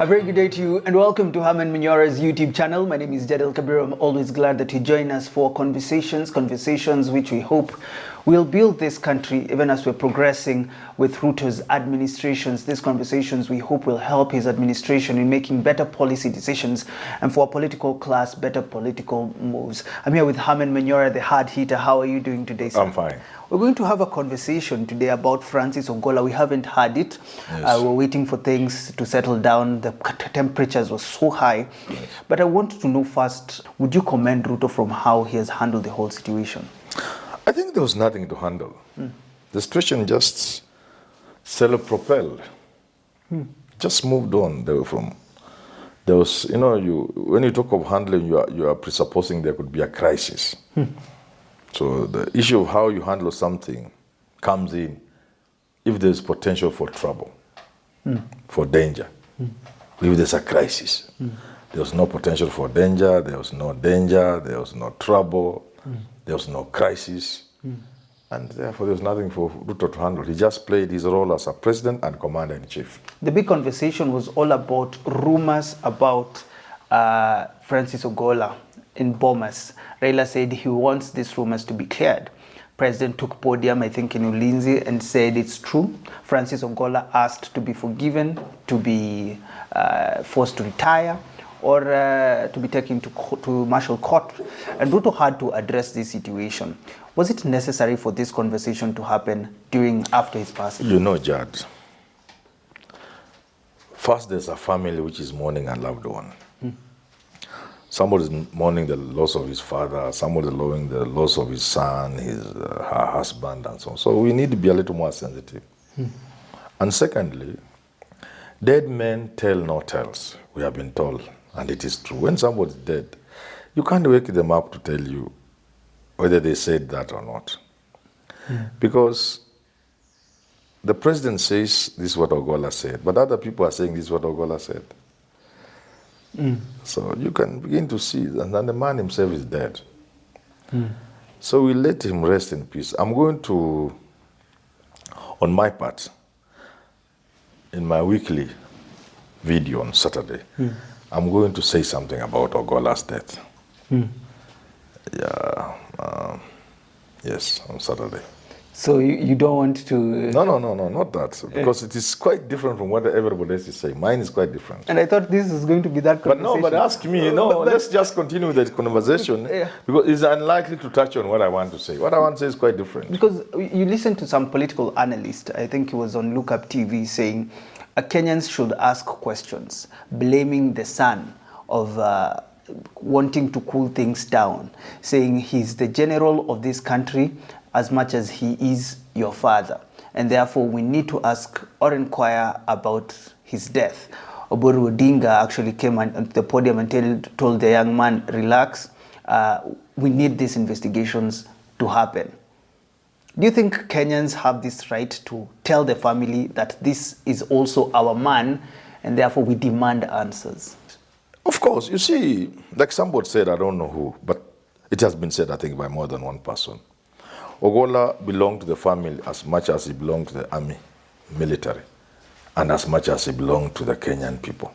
A very good day to you and welcome to Herman Manyora's YouTube channel. My name is Jadel Kabir. I'm always glad that you join us for conversations which we hope will build this country even as we're progressing with Ruto's administrations. These conversations we hope will help his administration in making better policy decisions and for our political class, better political moves. I'm here with Herman Manyora, the hard hitter. How are you doing today, sir? I'm fine. We're going to have a conversation today about Francis Ogolla. We haven't had it. Yes. We're waiting for things to settle down. The temperatures were so high. Yes. But I want to know first, would you commend Ruto from how he has handled the whole situation? I think there was nothing to handle. The situation just self-propelled. Just moved on. There was, when you talk of handling, you are presupposing there could be a crisis. So the issue of how you handle something comes in if there's potential for trouble, for danger. If there's a crisis, there was no potential for danger, there was no danger, there was no trouble, there was no crisis, and therefore there was nothing for Ruto to handle. He just played his role as a president and commander-in-chief. The big conversation was all about rumors about Francis Ogolla in Bomas. Raila said he wants these rumors to be cleared. President took podium, I think, in Ulinzi and said it's true. Francis Ogolla asked to be forgiven, to be forced to retire, or to be taken to martial court. And Ruto had to address this situation. Was it necessary for this conversation to happen after his passing? You know, Jad, first there's a family which is mourning a loved one. Somebody is mourning the loss of his father, somebody is mourning the loss of his son, her husband, and so on. So we need to be a little more sensitive. And secondly, dead men tell no tales, we have been told, and it is true. When somebody is dead, you can't wake them up to tell you whether they said that or not. Because the president says this is what Ogolla said, but other people are saying this is what Ogolla said. So you can begin to see that the man himself is dead. So we let him rest in peace. I'm going to, on my part, in my weekly video on Saturday, I'm going to say something about Ogolla's death. Yes, on Saturday. So you don't want to... No, not that. Because it is quite different from what everybody else is saying. Mine is quite different. And I thought this is going to be that conversation. But ask me, let's just continue the conversation. Because it's unlikely to touch on what I want to say. What I want to say is quite different. Because you listen to some political analyst, I think he was on Look Up TV, saying Kenyans should ask questions, blaming the son of... wanting to cool things down, saying he's the general of this country as much as he is your father. And therefore, we need to ask or inquire about his death. Oburu Odinga actually came on the podium and told the young man, relax, we need these investigations to happen. Do you think Kenyans have this right to tell the family that this is also our man and therefore we demand answers? Of course. You see, like somebody said, I don't know who, but it has been said, I think, by more than one person. Ogolla belonged to the family as much as he belonged to the army, military, and as much as he belonged to the Kenyan people.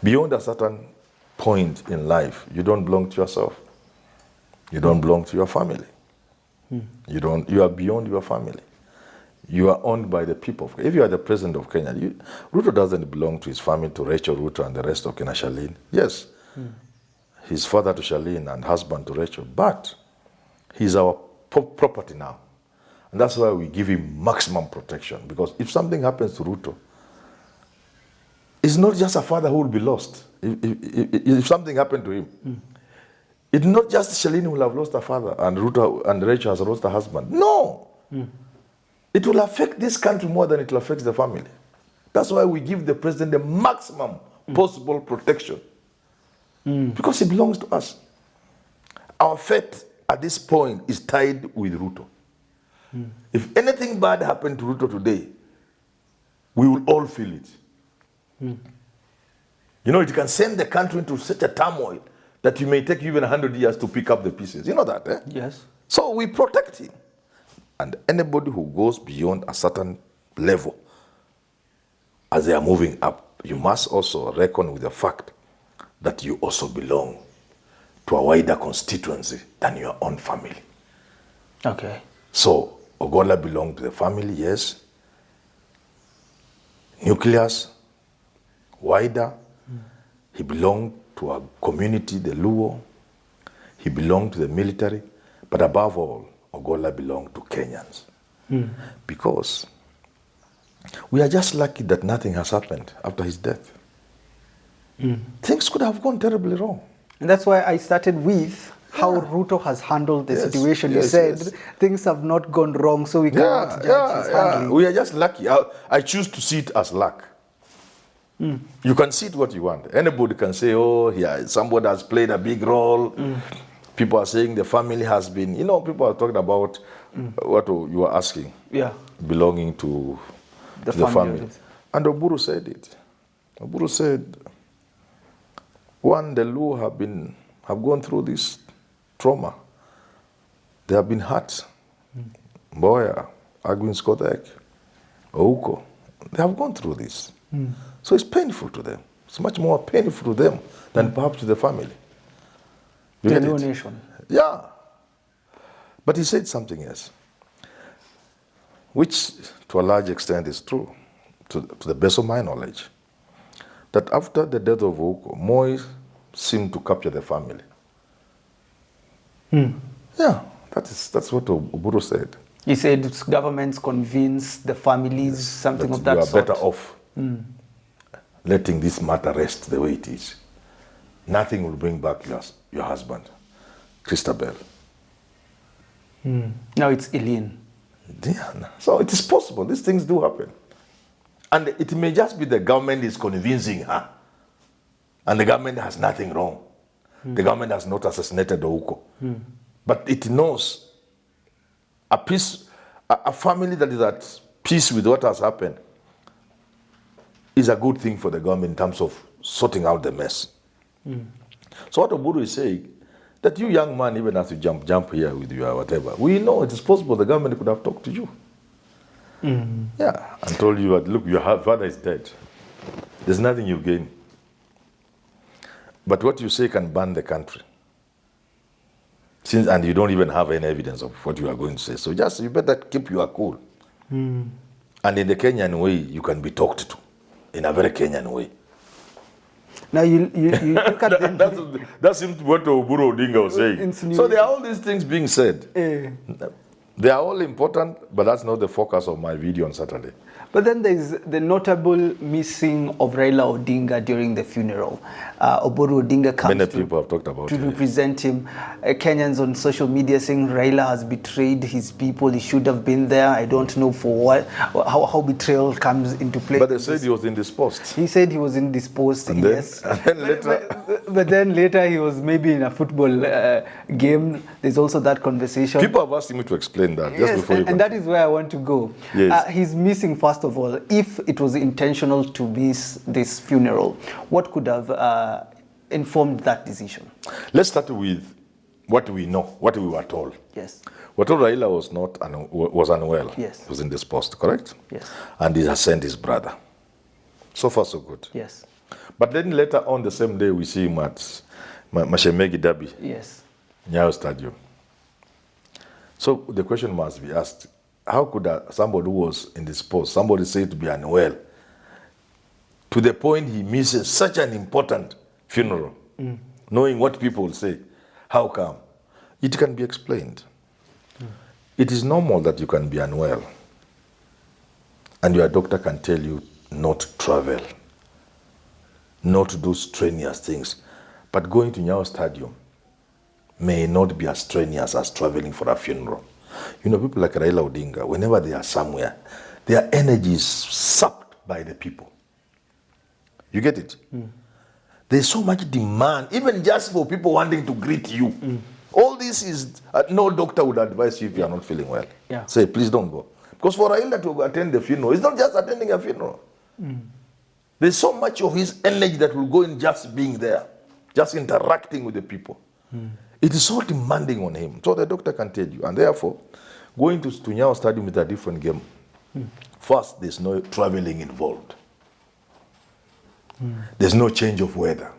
Beyond a certain point in life, you don't belong to yourself. You don't belong to your family. You are beyond your family. You are owned by the people. If you are the president of Kenya, Ruto doesn't belong to his family, to Rachel Ruto and the rest of Kenya, Charlene. Yes, he's father to Charlene and husband to Rachel, but he's our property now. And that's why we give him maximum protection. Because if something happens to Ruto, it's not just a father who will be lost. If something happened to him, it's not just Charlene who will have lost her father and Ruto and Rachel has lost her husband. No. It will affect this country more than it will affect the family. That's why we give the president the maximum possible protection. Because he belongs to us. Our fate at this point is tied with Ruto. If anything bad happened to Ruto today, we will all feel it. It can send the country into such a turmoil that it may take even 100 years to pick up the pieces. You know that, eh? Yes. So we protect him. And anybody who goes beyond a certain level, as they are moving up, you must also reckon with the fact that you also belong to a wider constituency than your own family. Okay. So Ogolla belonged to the family, yes. Nucleus, wider. He belonged to a community, the Luo. He belonged to the military. But above all, Ogolla belonged to Kenyans. Because we are just lucky that nothing has happened after his death. Things could have gone terribly wrong. And that's why I started with how Ruto has handled the situation. You said things have not gone wrong, so we cannot judge his handling. We are just lucky. I choose to see it as luck. You can see it what you want. Anybody can say, oh, yeah, somebody has played a big role. People are saying the family has been, people are talking about what you were asking. Yeah. Belonging to the family. And Oburu said it. Oburu said, one, the Luo have gone through this trauma. They have been hurt. Mboya, Agwin Skotek, Ouko, they have gone through this. So it's painful to them. It's much more painful to them than perhaps to the family. The Luo nation. Yeah. But he said something else, which to a large extent is true, to the best of my knowledge, that after the death of Ouko, Moi seemed to capture the family. Yeah, that's what Oburu said. He said governments convince the families, something of that you are sort. better off letting this matter rest the way it is. Nothing will bring back your husband, Christabel. Now it's Eileen. Yeah, so it is possible. These things do happen. And it may just be the government is convincing her. And the government has nothing wrong. The government has not assassinated Ouko. But it knows a family that is at peace with what has happened is a good thing for the government in terms of sorting out the mess. So what Oburu is saying, that you young man, even as you jump here with your whatever, we know it is possible the government could have talked to you. Yeah, and told you, look, your father is dead. There's nothing you gain. But what you say can burn the country. And you don't even have any evidence of what you are going to say. So just, you better keep your cool. And in the Kenyan way, you can be talked to. In a very Kenyan way. Now you look at them. That seems what Oburu Odinga was saying. So there are all these things being said. They are all important, but that's not the focus of my video on Saturday. But then there's the notable missing of Raila Odinga during the funeral. Oburu Odinga comes Many people have talked about to it. represent him. Kenyans on social media saying Raila has betrayed his people. He should have been there. I don't know for what, how betrayal comes into play. But they said he was indisposed. He said he was indisposed, And yes. then later... But then later he was maybe in a football game. There's also that conversation. People have asked me to explain that just before you and that is where I want to go. Yes. He's missing, first of all, if it was intentional to miss this funeral, what could have informed that decision? Let's start with what we know, what we were told. Yes. We're told Raila was unwell. Yes. He was indisposed, correct? Yes. And he has sent his brother. So far, so good. Yes. But then later on the same day, we see him at Mashemegi Derby. Yes. Nyayo Stadium. So the question must be asked, how could somebody who was indisposed, somebody said to be unwell, to the point he misses such an important funeral, knowing what people will say, how come? It can be explained. It is normal that you can be unwell, and your doctor can tell you not to travel, not to do strenuous things. But going to Nyayo Stadium may not be as strenuous as traveling for a funeral. You know, people like Raila Odinga, whenever they are somewhere, their energy is sapped by the people. You get it? There's so much demand, even just for people wanting to greet you. All this is, no doctor would advise you if you are not feeling well. Yeah. Say, please don't go. Because for Raila to attend the funeral, it's not just attending a funeral. There's so much of his energy that will go in just being there, just interacting with the people. It is so demanding on him. So the doctor can tell you. And therefore, going to Nyayo Stadium is a different game. First, there's no traveling involved. There's no change of weather.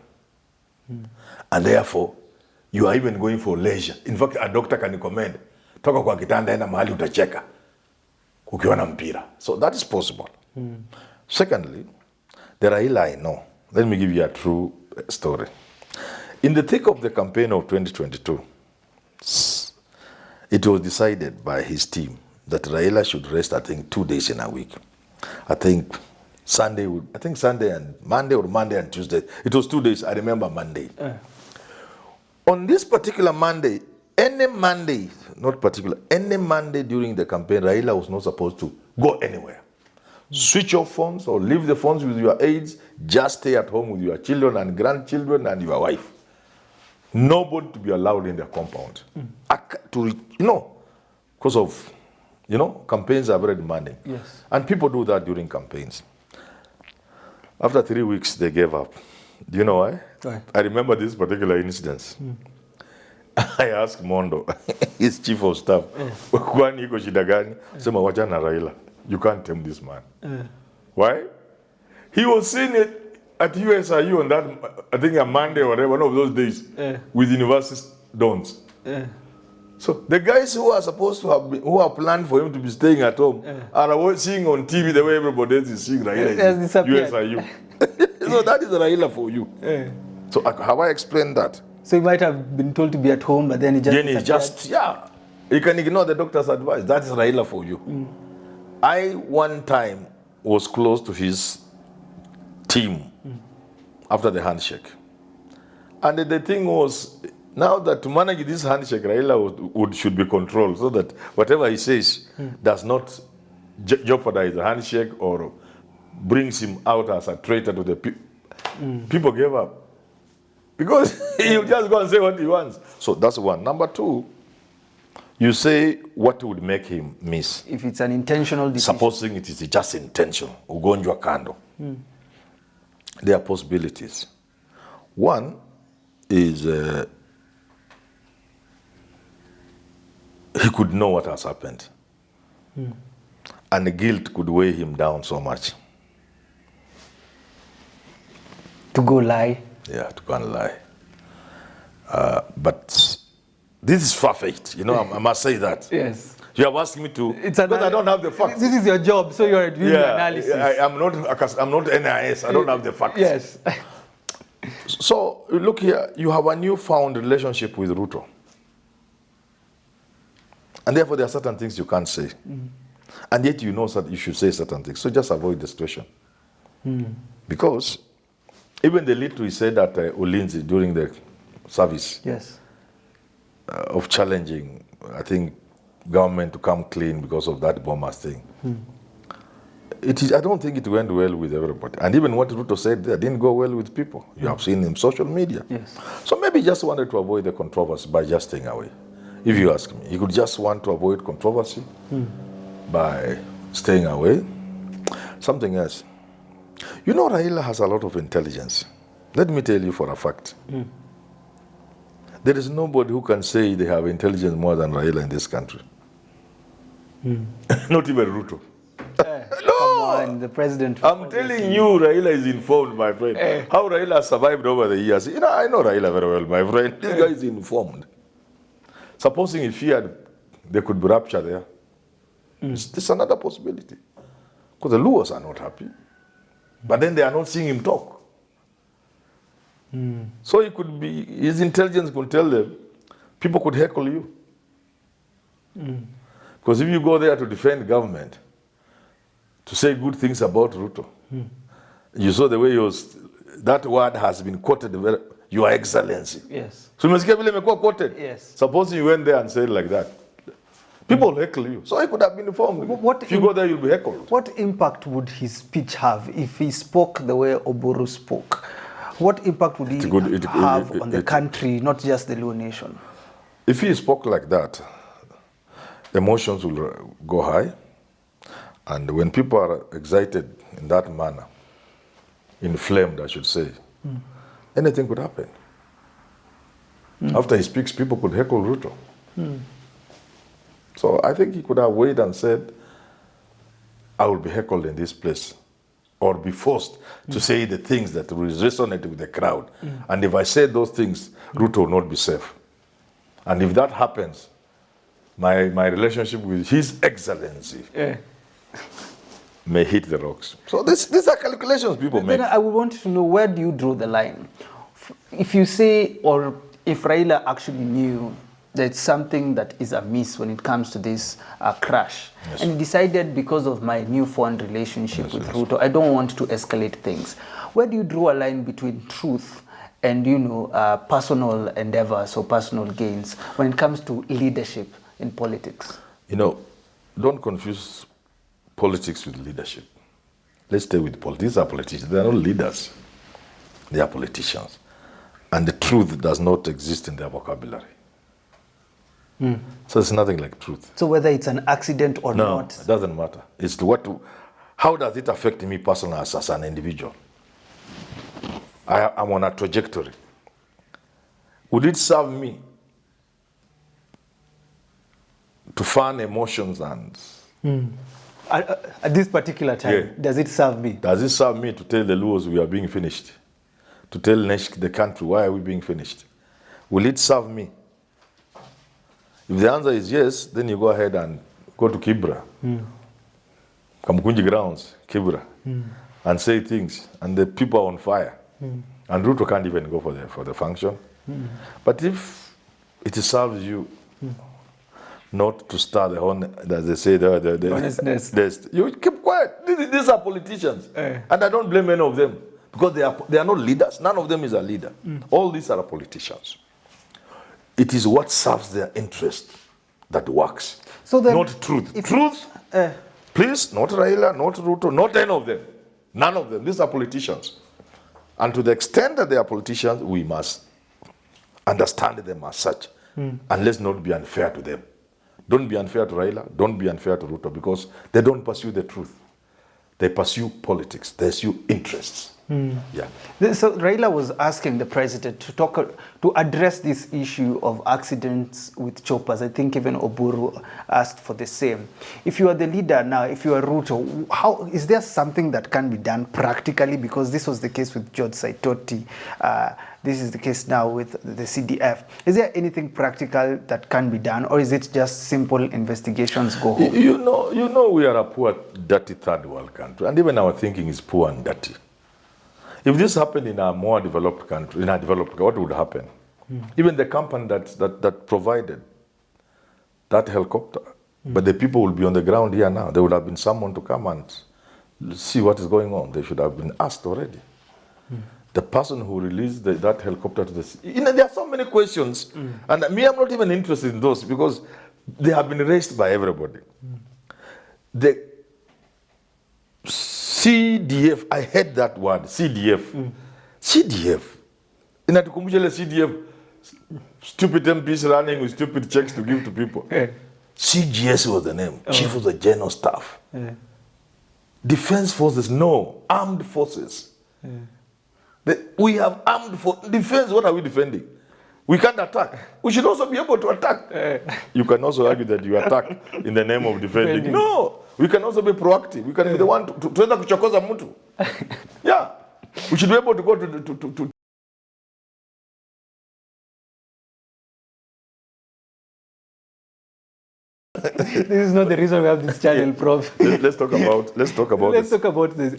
And therefore, you are even going for leisure. In fact, a doctor can recommend, toka kwa kitanda enda mahali utacheka ukiwa na mpira. So that is possible. Secondly, the Raila I know. Let me give you a true story. In the thick of the campaign of 2022, it was decided by his team that Raila should rest, I think, 2 days in a week. I think Sunday and Monday, or Monday and Tuesday. It was 2 days. I remember Monday. On this particular Monday, any Monday during the campaign, Raila was not supposed to go anywhere. Switch off phones or leave the phones with your aides. Just stay at home with your children and grandchildren and your wife. Nobody to be allowed in their compound. Because of, campaigns are very demanding. Yes. And people do that during campaigns. After 3 weeks, they gave up. Do you know why? Why? I remember this particular incident. I asked Mondo, his chief of staff, kwani iko shida gani? Sema wacha na Raila. You can't tame this man. Why? He was seen at USIU on that, I think a Monday or whatever, one of those days, with university dons. So the guys who are supposed to have been, who are planned for him to be staying at home, are seeing on TV the way everybody else is seeing Raila is USIU. So that is Raila for you. So have I explained that? So he might have been told to be at home, but then he just he can ignore the doctor's advice. That is Raila for you. I one time was close to his team after the handshake. And the thing was, now that to manage this handshake, Raila should be controlled so that whatever he says does not jeopardize the handshake or brings him out as a traitor to the people. People gave up. Because he'll just go and say what he wants. So that's one. Number two, you say what would make him miss. If it's an intentional decision. Supposing it is just intentional. Ugonjwa kando. There are possibilities. One is he could know what has happened. And the guilt could weigh him down so much. To go lie. Yeah, to go and lie. But this is far-fetched, I must say that. Yes. You have asked me to, because I don't have the facts. This is your job, so you're doing the analysis. I'm not NIS, I don't have the facts. Yes. So, look here, you have a newfound relationship with Ruto. And therefore, there are certain things you can't say. And yet you know that you should say certain things. So just avoid the situation. Because even the little he said at Ulinzi during the service of challenging, I think, government to come clean because of that bombers thing. I don't think it went well with everybody. And even what Ruto said there didn't go well with people. You have seen in social media. Yes. So maybe he just wanted to avoid the controversy by just staying away. If you ask me, he could just want to avoid controversy by staying away. Something else. Raila has a lot of intelligence. Let me tell you for a fact. There is nobody who can say they have intelligence more than Raila in this country. Not even Ruto. No! Come on, the president. I'm telling you, Raila is informed, my friend. How Raila survived over the years. I know Raila very well, my friend. This guy is informed. Supposing he feared there could be rupture there. This is another possibility. Because the Luos are not happy. But then they are not seeing him talk. So his intelligence could tell them, people could heckle you. Because if you go there to defend government, to say good things about Ruto, you saw the way that word has been quoted, Your Excellency. Yes. So umesikia vile imekuwa quoted? Yes. Suppose you went there and said like that. People will heckle you. So he could have been informed. If you go there, you'll be heckled. What impact would his speech have if he spoke the way Oburu spoke? What impact would he have on the country, not just the Luo nation? If he spoke like that, emotions will go high. And when people are excited in that manner, inflamed, I should say, anything could happen. After he speaks, people could heckle Ruto. So I think he could have waited and said, I will be heckled in this place or be forced to say the things that will resonate with the crowd. And if I say those things, Ruto will not be safe. And if that happens, my relationship with His Excellency may hit the rocks. So these are calculations people make. Then I would want to know, where do you draw the line? If you say, or if Raila actually knew that something that is amiss when it comes to this crash, and he decided, because of my newfound relationship with Ruto, I don't want to escalate things. Where do you draw a line between truth and, personal endeavors or personal gains when it comes to leadership in politics? Don't confuse politics with leadership. Let's stay with politics. These are politicians. They are not leaders. They are politicians. And the truth does not exist in their vocabulary. So it's nothing like truth. So whether it's an accident or No, not? it doesn't matter. It's how does it affect me personally as an individual? I'm on a trajectory. Would it serve me to fan emotions and... At this particular time, does it serve me? Does it serve me to tell the Luos we are being finished? To tell the country, why are we being finished? Will it serve me? If the answer is yes, then you go ahead and go to Kibra, Kamkunji grounds, Kibra, and say things, and the people are on fire. And Ruto can't even go for the function. But if it serves you not to start the whole, as they say, the you keep quiet. These are politicians, and I don't blame any of them, because they are not leaders. None of them is a leader. All these are politicians. It is what serves their interest that works. So then, not truth. Truth, please, not Raila, not Ruto, not any of them. None of them. These are politicians. And to the extent that they are politicians, we must understand them as such. And let's not be unfair to them. Don't be unfair to Raila, don't be unfair to Ruto, because they don't pursue the truth. They pursue politics, they pursue interests. Yeah. So Raila was asking the president to address this issue of accidents with choppers. I think even Oburu asked for the same. If you are the leader now, if you are Ruto, how is there something that can be done practically? Because this was the case with George Saitoti. This is the case now with the CDF. Is there anything practical that can be done, or is it just simple investigations go home? You know, we are a poor, dirty third world country, and even our thinking is poor and dirty. If this happened in a more developed country, what would happen? Even the company that provided that helicopter, but the people will be on the ground here now. There would have been someone to come and see what is going on. They should have been asked already. The person who released that helicopter to the sea. There are so many questions, and I'm not even interested in those, because they have been raised by everybody. The CDF, I hate that word, CDF. CDF. Inatukumbusha CDF, stupid MPs running with stupid checks to give to people. CGS was the name, Chief of the General Staff. Defense Forces, no, Armed Forces. We have armed forces. Defense, what are we defending? We can't attack. We should also be able to attack. You can also argue that you attack in the name of defending. No, we can also be proactive. We can be the one to kuchokoza mtu. Yeah, we should be able to go to This is not the reason we have this channel, Prof. Let's talk about the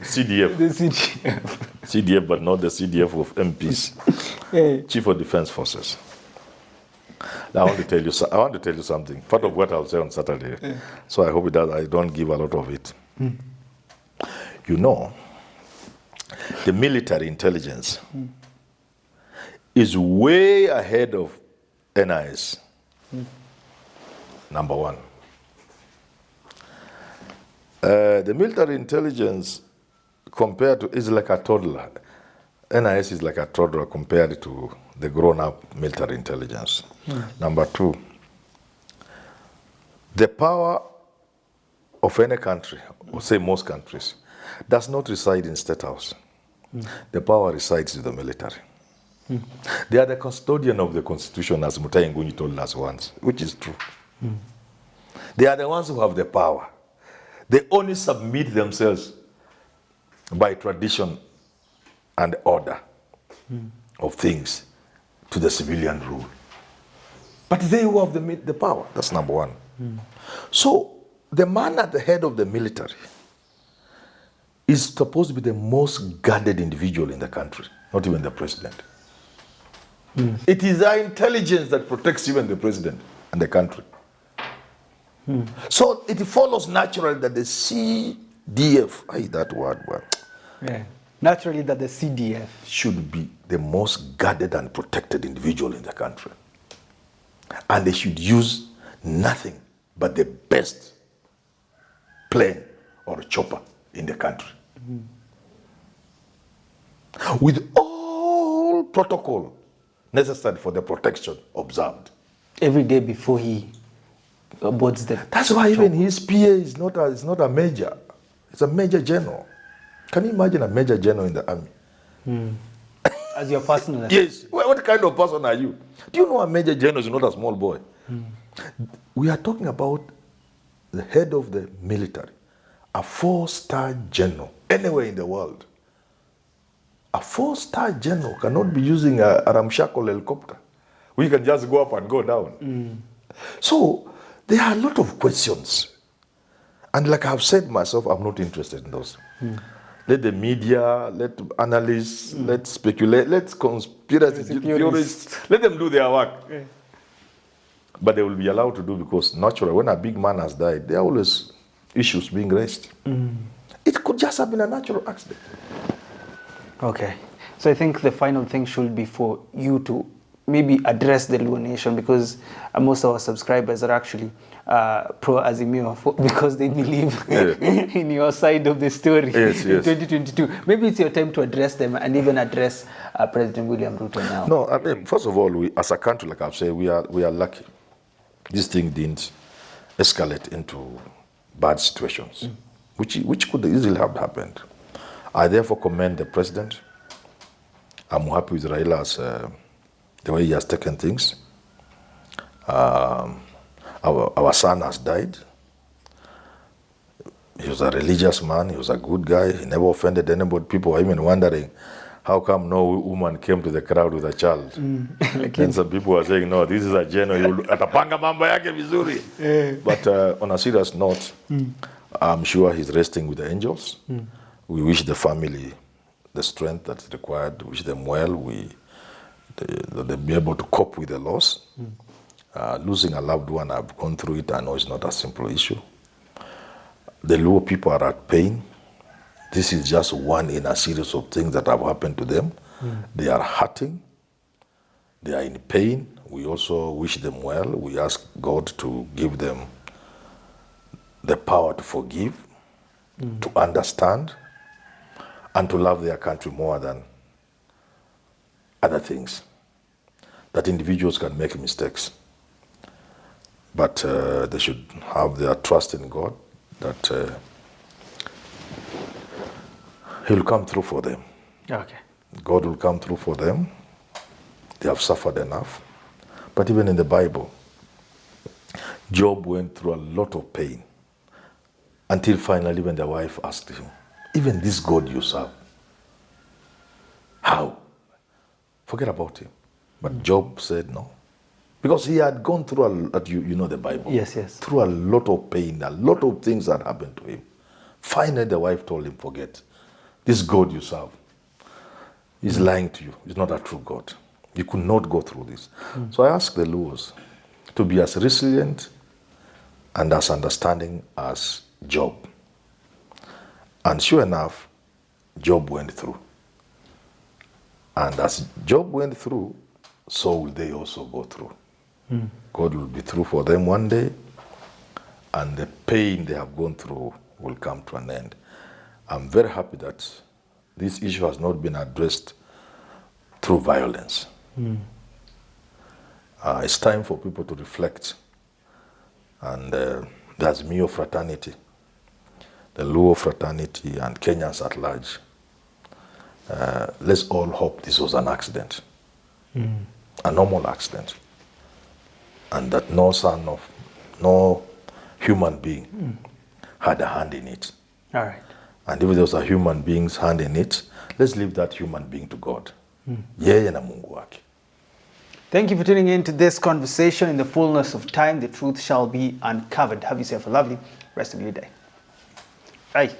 CDF. The CDF. CDF, but not the CDF of MPs. Chief of Defense Forces. Now, I want to tell you something. Part of what I'll say on Saturday. So I hope that I don't give a lot of it. You know, the military intelligence is way ahead of NIS. Number one. The military intelligence is like a toddler. NIS is like a toddler compared to the grown-up military intelligence. Number two, the power of any country, or say most countries, does not reside in State House. The power resides in the military. They are the custodian of the Constitution, as Mutai Ngunyi told us once, which is true. They are the ones who have the power. They only submit themselves by tradition and order of things to the civilian rule. But they who have the power, that's number one. So the man at the head of the military is supposed to be the most guarded individual in the country, not even the president. It is our intelligence that protects even the president and the country. So it follows naturally that the CDF, that word, yeah. Naturally that the CDF should be the most guarded and protected individual in the country. And they should use nothing but the best plane or chopper in the country. With all protocol necessary for the protection observed. Every day before he boards the That's why even his PA is not a major. It's a major general. Can you imagine a major general in the army? As your personal Yes. What kind of person are you? Do you know a major general is not a small boy? We are talking about the head of the military, a 4-star general anywhere in the world. A 4-star general cannot be using a ramshackle helicopter. We can just go up and go down. So there are a lot of questions. And like I've said myself, I'm not interested in those. Let the media, let analysts, let speculate, let conspiracy theorists, let them do their work. Yeah. But they will be allowed to do because naturally, when a big man has died, there are always issues being raised. It could just have been a natural accident. Okay. So I think the final thing should be for you to maybe address the Luo Nation, because most of our subscribers are actually pro-Azimio because they believe in your side of the story in 2022. Maybe it's your time to address them and even address President William Ruto now. No, I mean, first of all, we, as a country, like I've said, we are lucky. This thing didn't escalate into bad situations, which could easily have happened. I therefore commend the president. I'm happy with Raila's the way he has taken things. Our son has died. He was a religious man. He was a good guy. He never offended anybody. People were even wondering, how come no woman came to the crowd with a child? And some people were saying, no, this is a general. Atapanga mambo yake vizuri. But on a serious note, I'm sure he's resting with the angels. We wish the family the strength that's required. Wish them well. They'll be able to cope with the loss. Losing a loved one, I've gone through it. I know it's not a simple issue. The Luo people are at pain. This is just one in a series of things that have happened to them. They are hurting. They are in pain. We also wish them well. We ask God to give them the power to forgive, to understand, and to love their country more than other things. That individuals can make mistakes. But they should have their trust in God, that He'll come through for them. Okay. God will come through for them. They have suffered enough. But even in the Bible, Job went through a lot of pain until finally when the wife asked him, even this God you serve, how? Forget about him. But Job said no. Because he had gone through, you know the Bible. Yes. Through a lot of pain, a lot of things that happened to him. Finally, the wife told him, forget. This God you serve is lying to you. He's not a true God. You could not go through this. So I ask the Luos to be as resilient and as understanding as Job. And sure enough, Job went through. And as Job went through, so will they also go through. God will be through for them one day, and the pain they have gone through will come to an end. I'm very happy that this issue has not been addressed through violence. It's time for people to reflect. And the Azimio fraternity, the Luo fraternity, and Kenyans at large, let's all hope this was an accident, a normal accident, and that no human being had a hand in it. All right. And if there was a human being's hand in it, let's leave that human being to God. Yeye na Mungu wake. Thank you for tuning in to this conversation. In the fullness of time, the truth shall be uncovered. Have yourself a lovely rest of your day. Bye.